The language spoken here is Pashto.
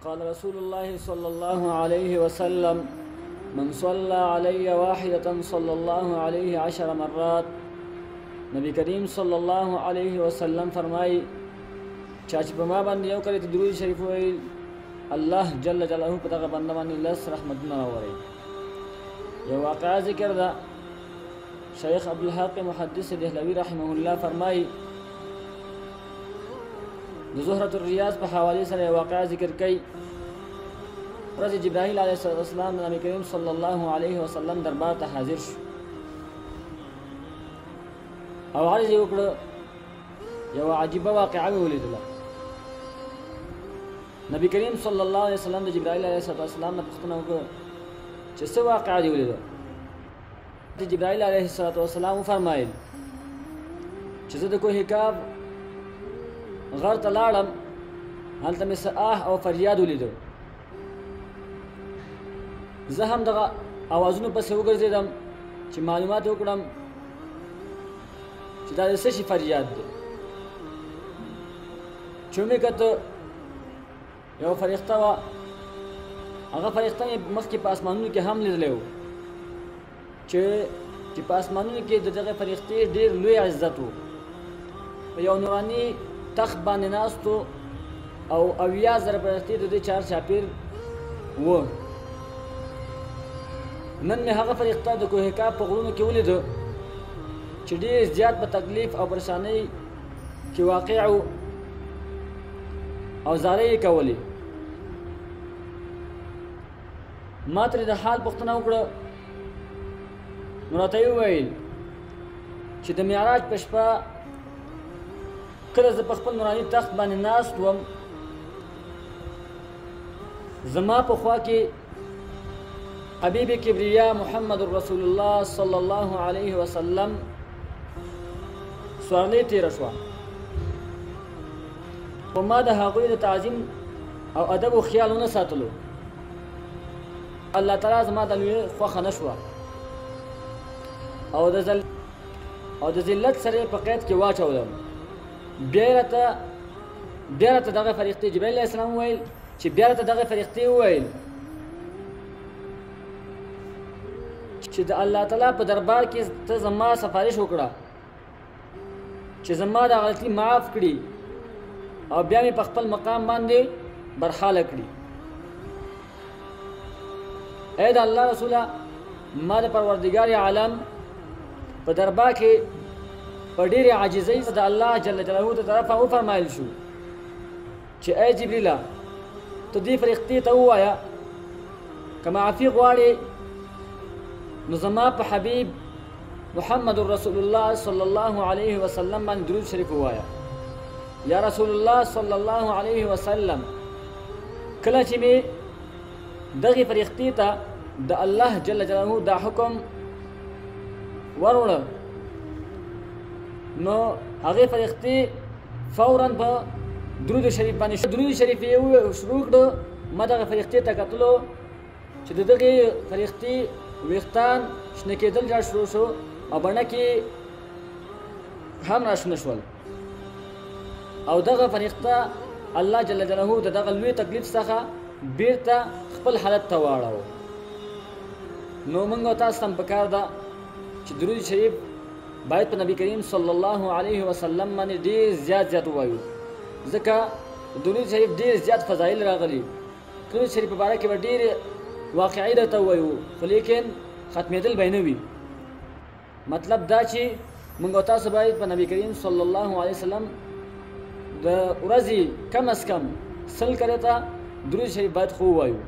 قال رسول الله صلى الله عليه وسلم من صلى علي واحدة صلى الله عليه 10 مرات. نبی کریم صلی الله علیه وسلم فرمائی چا چې په ما باندې یو کلی درود شریف ویل الله جل جلاله په دغه بنده باندې 10 رحمتونه راوړي. یو واقعه ذکر ده، شیخ عبدالحق محدث دهلوی رحمه الله فرمائی د زهرة الریاض په حوالې سره یو واقعه ذکر کوي. ورځ جبرائیل علیه السلام د نبی کریم صلی الله علیه وسلم دربار ته حاضر شو او عرض یې وکړه. یوه عجیبه واقعه مې ولیدله. نبی کریم صلی الله علیه وسلم د جبرائیل علیه السلام نه پوښتنه وکړه چې څه واقعه دې ولیده. د جبرائیل علیه السلام وفرمایل چې زه د کوه کهف غر ته لاړم، هلته مې څه آه او فریاد ولیده. زه هم دغه اوازونو پسې وګرځېدم چې معلومات وکړم چې دا د څه شي فریاد دی. چې مې کته یو فرښته وه، هغه فرښته مې مخکې په اسمانونو کې هم لیدلی و چې په اسمانونو کې د دغه فرښتې ډېر لوی عزت و. په یو نوراني تخت باندې ناست و او 80,000 فرښتې د دې چار چاپېر و. نن مې هغه فرښته د کوه کهف په غرونو کې ولیده چې ډېر زیات په تکلیف او پریشانۍ کې واقع و او زارۍ یې کولې. ما ترې د حال پوښتنه وکړه، نو راته یې وویل چې د معراج په شپه کله زه په خپل نوراني تخت باندې ناست وم، زما په خوا کې حبیب کبریا محمد رسول الله صلی الله علیه وسلم سوارلۍ تېره شوه، خو ما د هغوی د تعظیم او ادب و خیال ونه ساتلو. الله تعالی زما د لوی خوښه نه شوه او د ذلت سره په قید کې واچولم. بیا راته دغه فرښتې جبرائیل علیه السلام وویل چې بیا راته دغه فرښتې وویل چې د الله تعالی په دربار کې ته زما سفارش وکړه چې زما دا غلطي معاف کړي او بیا مې په خپل مقام باندې برحاله کړي. ای د الله رسوله، ما د پروردګار عالم په دربار کې په ډېرې عاجزۍ د الله جل جلاله د طرفه وفرمایل شو چې ای جبریله، ته دې فرښتې ته ووایه که معافي غواړې نو زما په حبیب محمد رسول الله صلی الله علیه وسلم باندې درود شریف ووایه. یا رسول الله صلی الله علیه وسلم، کله چې مې دغې فرښتې ته د الله جل جلاله دا حکم وروړه نو هغې فرښتې فورا په درود شریف باندې درود شریف یې شروع کړه. ما دغه فرښتې ته کتلو چې د دغې فرښتې ویښتان شنه کېدل جار شروع شو او بڼکې هم راشنه شول او دغه فرښته الله جل جلاله د دغه لوی تکلیف څخه بیرته خپل حالت ته واړاوه. نو موږ او تاسو ته هم پکار ده چې درود شریف باید په نبی کریم صلی الله علیه وسلم باندې ډېر زیات ووایو، ځکه درود شریف ډېر زیات فضایل راغلي. درود شریف په باره کې به ډېرې واقعي درته ووایو، خو لیکن ختمېدل به یې نه وي. مطلب دا چې موږ او تاسو باید په نبی کریم صلی الله علیه وسلم د ورځې کم از کم 100 کرې ته درود شریف باید خو ووایو.